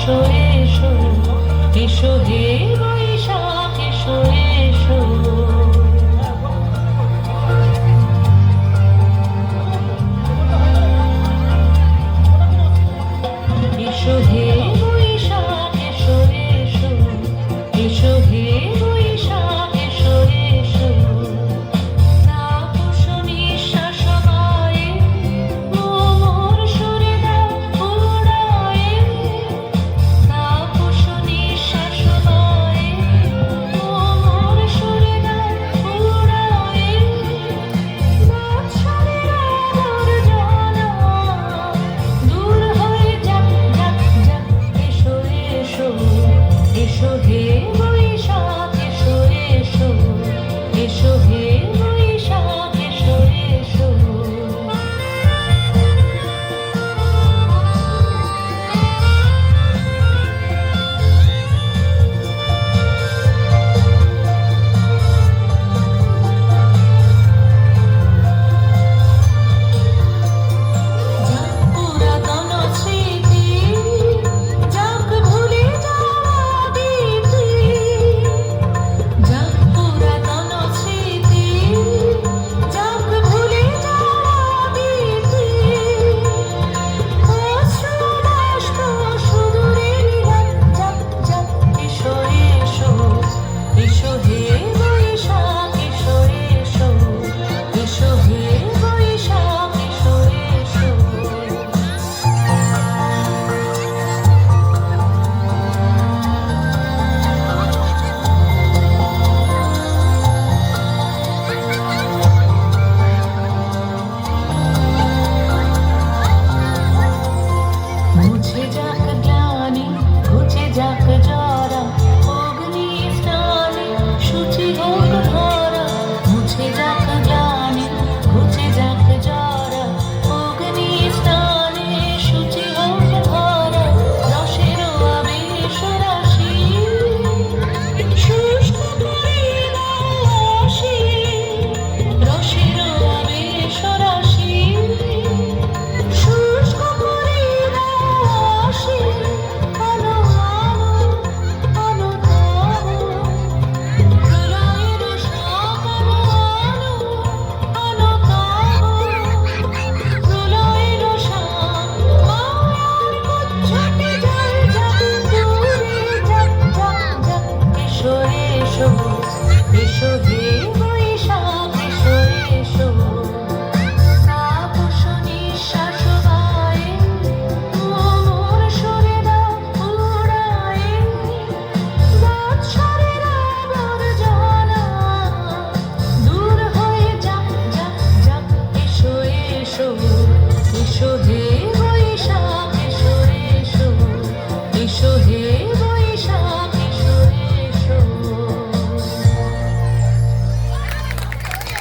এসো এসো এসো হে বৈশাখ এসো এসো এসো হে বৈশাখ এসো এসো এসো হে বৈশাখ এসো এসো তাপস নিঃশ্বাস গায়ে মোর সুরে দাও উড়ায়ে তাপস নিঃশ্বাস গায়ে মোর সুরে দাও উড়ায়ে বৎসরের আলোর জ্বালা দূর হয়ে যাক যাক যাক এসো এসো এসো হে বৈশাখ এসো এসো এসো হে বৈশাখ এসো এসো যাক পুরাতন স্মৃতি যাক ভুলে যাওয়া দিতি যাক পুরাতন স্মৃতি যাক ভুলে যাওয়া দিতি অশ্রু বাষ্প সুদূরে নিলাম যাক যাক এসো এসো এসো হে বৈশাখ এসো এসো এসো হে বৈশাখ এসো এসো মুছে যা